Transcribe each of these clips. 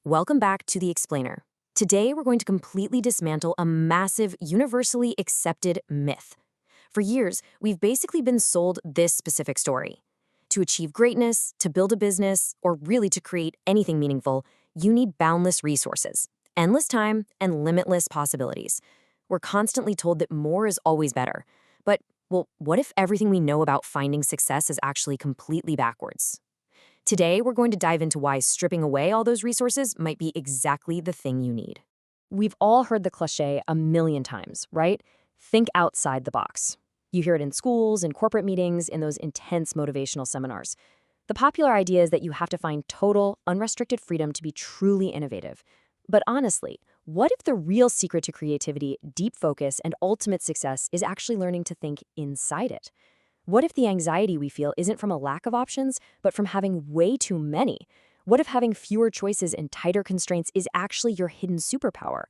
Welcome back to The Explainer. Today, we're going to completely dismantle a massive, universally accepted myth. For years, we've basically been sold this specific story. To achieve greatness, to build a business, or really to create anything meaningful, you need boundless resources, endless time, and limitless possibilities. We're constantly told that more is always better. But, well, what if everything we know about finding success is actually completely backwards? Today, we're going to dive into why stripping away all those resources might be exactly the thing you need. We've all heard the cliché a million times, right? Think outside the box. You hear it in schools, in corporate meetings, in those intense motivational seminars. The popular idea is that you have to find total, unrestricted freedom to be truly innovative. But honestly, what if the real secret to creativity, deep focus, and ultimate success is actually learning to think inside it? What if the anxiety we feel isn't from a lack of options, but from having way too many? What if having fewer choices and tighter constraints is actually your hidden superpower?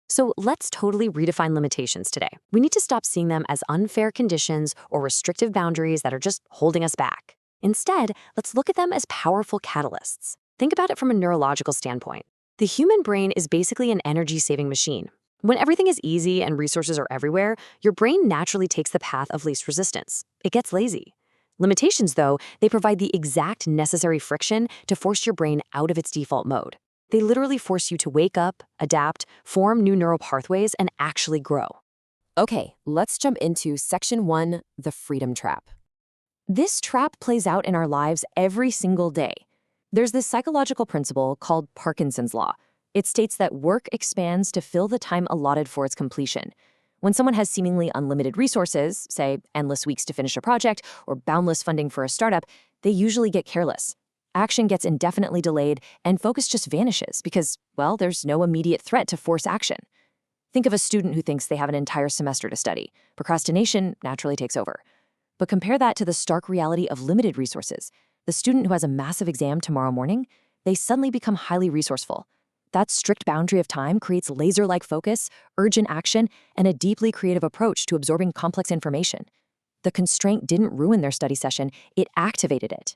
So let's totally redefine limitations today. We need to stop seeing them as unfair conditions or restrictive boundaries that are just holding us back. Instead, let's look at them as powerful catalysts. Think about it from a neurological standpoint. The human brain is basically an energy-saving machine. When everything is easy and resources are everywhere, your brain naturally takes the path of least resistance. It gets lazy. Limitations, though, they provide the exact necessary friction to force your brain out of its default mode. They literally force you to wake up, adapt, form new neural pathways, and actually grow. Okay, let's jump into Section 1, the freedom trap. This trap plays out in our lives every single day. There's this psychological principle called Parkinson's Law. It states that work expands to fill the time allotted for its completion. When someone has seemingly unlimited resources, say endless weeks to finish a project or boundless funding for a startup, they usually get careless. Action gets indefinitely delayed, and focus just vanishes because, well, there's no immediate threat to force action. Think of a student who thinks they have an entire semester to study. Procrastination naturally takes over. But compare that to the stark reality of limited resources. The student who has a massive exam tomorrow morning, they suddenly become highly resourceful. That strict boundary of time creates laser-like focus, urgent action, and a deeply creative approach to absorbing complex information. The constraint didn't ruin their study session, it activated it.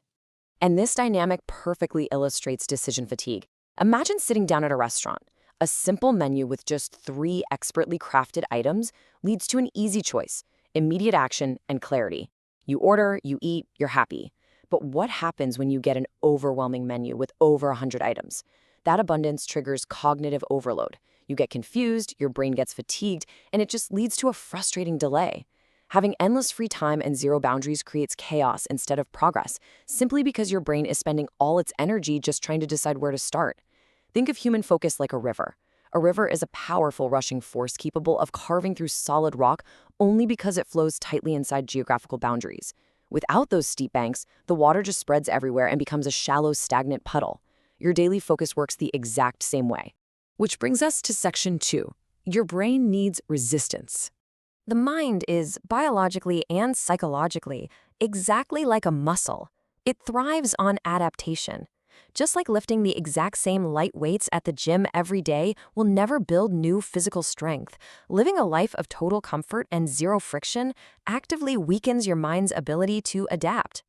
And this dynamic perfectly illustrates decision fatigue. Imagine sitting down at a restaurant. A simple menu with just 3 expertly crafted items leads to an easy choice, immediate action, and clarity. You order, you eat, you're happy. But what happens when you get an overwhelming menu with over 100 items? That abundance triggers cognitive overload. You get confused, your brain gets fatigued, and it just leads to a frustrating delay. Having endless free time and zero boundaries creates chaos instead of progress, simply because your brain is spending all its energy just trying to decide where to start. Think of human focus like a river. A river is a powerful rushing force capable of carving through solid rock only because it flows tightly inside geographical boundaries. Without those steep banks, the water just spreads everywhere and becomes a shallow, stagnant puddle. Your daily focus works the exact same way. Which brings us to Section 2. Your brain needs resistance. The mind is, biologically and psychologically, exactly like a muscle. It thrives on adaptation. Just like lifting the exact same light weights at the gym every day will never build new physical strength, living a life of total comfort and zero friction actively weakens your mind's ability to adapt.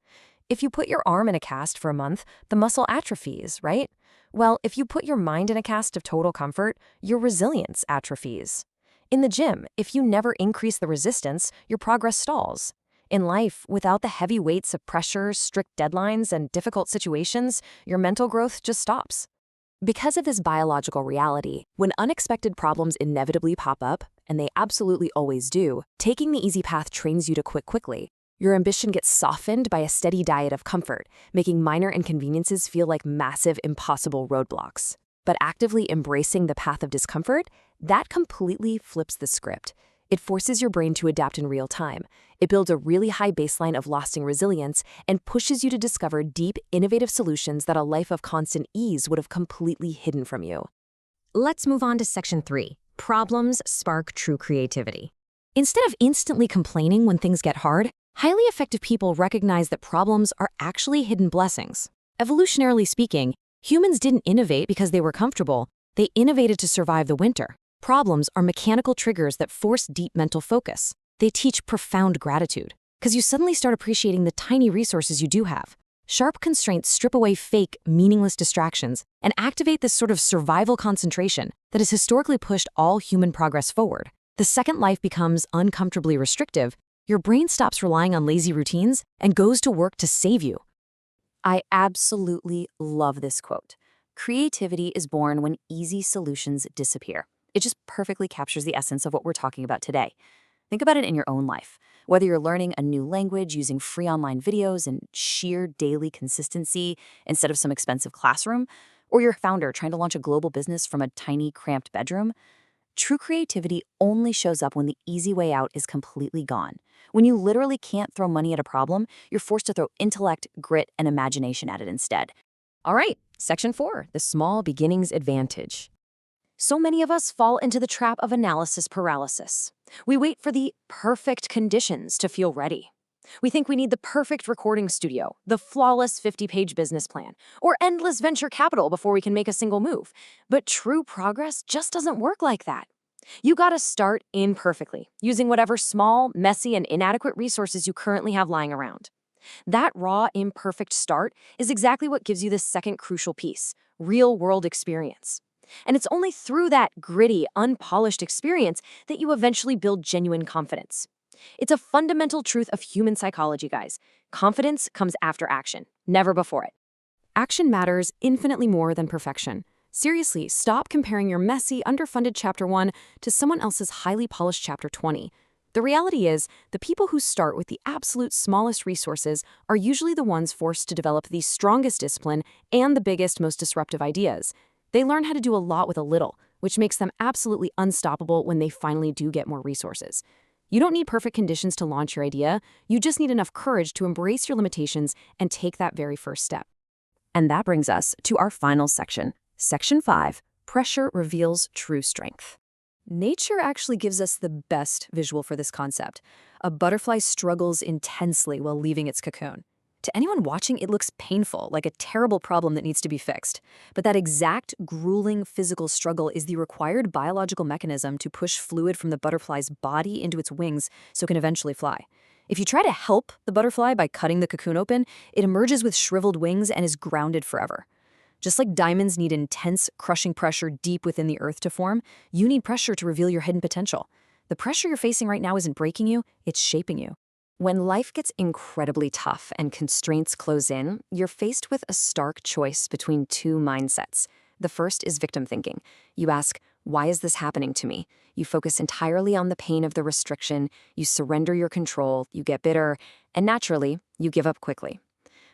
If you put your arm in a cast for a month, the muscle atrophies, right? Well, if you put your mind in a cast of total comfort, your resilience atrophies. In the gym, if you never increase the resistance, your progress stalls. In life, without the heavy weights of pressure, strict deadlines, and difficult situations, your mental growth just stops. Because of this biological reality, when unexpected problems inevitably pop up, and they absolutely always do, taking the easy path trains you to quit quickly. Your ambition gets softened by a steady diet of comfort, making minor inconveniences feel like massive, impossible roadblocks. But actively embracing the path of discomfort, that completely flips the script. It forces your brain to adapt in real time. It builds a really high baseline of lasting resilience and pushes you to discover deep, innovative solutions that a life of constant ease would have completely hidden from you. Let's move on to Section 3. Problems spark true creativity. Instead of instantly complaining when things get hard, highly effective people recognize that problems are actually hidden blessings. Evolutionarily speaking, humans didn't innovate because they were comfortable. They innovated to survive the winter. Problems are mechanical triggers that force deep mental focus. They teach profound gratitude, because you suddenly start appreciating the tiny resources you do have. Sharp constraints strip away fake, meaningless distractions and activate this sort of survival concentration that has historically pushed all human progress forward. The second life becomes uncomfortably restrictive, your brain stops relying on lazy routines and goes to work to save you. I absolutely love this quote. Creativity is born when easy solutions disappear. It just perfectly captures the essence of what we're talking about today. Think about it in your own life. Whether you're learning a new language using free online videos and sheer daily consistency instead of some expensive classroom, or you're a founder trying to launch a global business from a tiny, cramped bedroom, true creativity only shows up when the easy way out is completely gone. When you literally can't throw money at a problem, you're forced to throw intellect, grit, and imagination at it instead. All right, section 4, the small beginnings advantage. So many of us fall into the trap of analysis paralysis. We wait for the perfect conditions to feel ready. We think we need the perfect recording studio, the flawless 50-page business plan, or endless venture capital before we can make a single move. But true progress just doesn't work like that. You gotta start imperfectly, using whatever small, messy, and inadequate resources you currently have lying around. That raw, imperfect start is exactly what gives you the second crucial piece, real-world experience. And it's only through that gritty, unpolished experience that you eventually build genuine confidence. It's a fundamental truth of human psychology, guys. Confidence comes after action, never before it. Action matters infinitely more than perfection. Seriously, stop comparing your messy, underfunded Chapter 1 to someone else's highly polished Chapter 20. The reality is, the people who start with the absolute smallest resources are usually the ones forced to develop the strongest discipline and the biggest, most disruptive ideas. They learn how to do a lot with a little, which makes them absolutely unstoppable when they finally do get more resources. You don't need perfect conditions to launch your idea, you just need enough courage to embrace your limitations and take that very first step. And that brings us to our final section. Section 5, pressure reveals true strength. Nature actually gives us the best visual for this concept. A butterfly struggles intensely while leaving its cocoon. To anyone watching, it looks painful, like a terrible problem that needs to be fixed. But that exact grueling physical struggle is the required biological mechanism to push fluid from the butterfly's body into its wings so it can eventually fly. If you try to help the butterfly by cutting the cocoon open, it emerges with shriveled wings and is grounded forever. Just like diamonds need intense, crushing pressure deep within the earth to form, you need pressure to reveal your hidden potential. The pressure you're facing right now isn't breaking you, it's shaping you. When life gets incredibly tough and constraints close in, you're faced with a stark choice between two mindsets. The first is victim thinking. You ask, why is this happening to me? You focus entirely on the pain of the restriction, you surrender your control, you get bitter, and naturally, you give up quickly.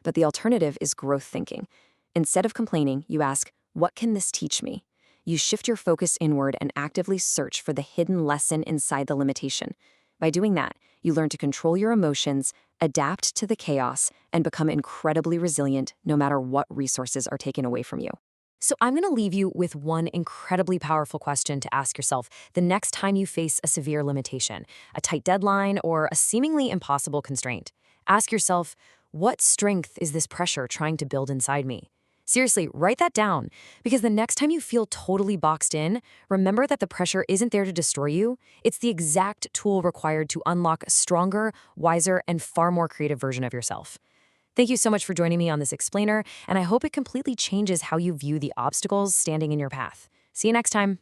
But the alternative is growth thinking. Instead of complaining, you ask, what can this teach me? You shift your focus inward and actively search for the hidden lesson inside the limitation. By doing that, you learn to control your emotions, adapt to the chaos, and become incredibly resilient no matter what resources are taken away from you. So I'm going to leave you with one incredibly powerful question to ask yourself the next time you face a severe limitation, a tight deadline, or a seemingly impossible constraint. Ask yourself, what strength is this pressure trying to build inside me? Seriously, write that down, because the next time you feel totally boxed in, remember that the pressure isn't there to destroy you. It's the exact tool required to unlock a stronger, wiser, and far more creative version of yourself. Thank you so much for joining me on this explainer, and I hope it completely changes how you view the obstacles standing in your path. See you next time.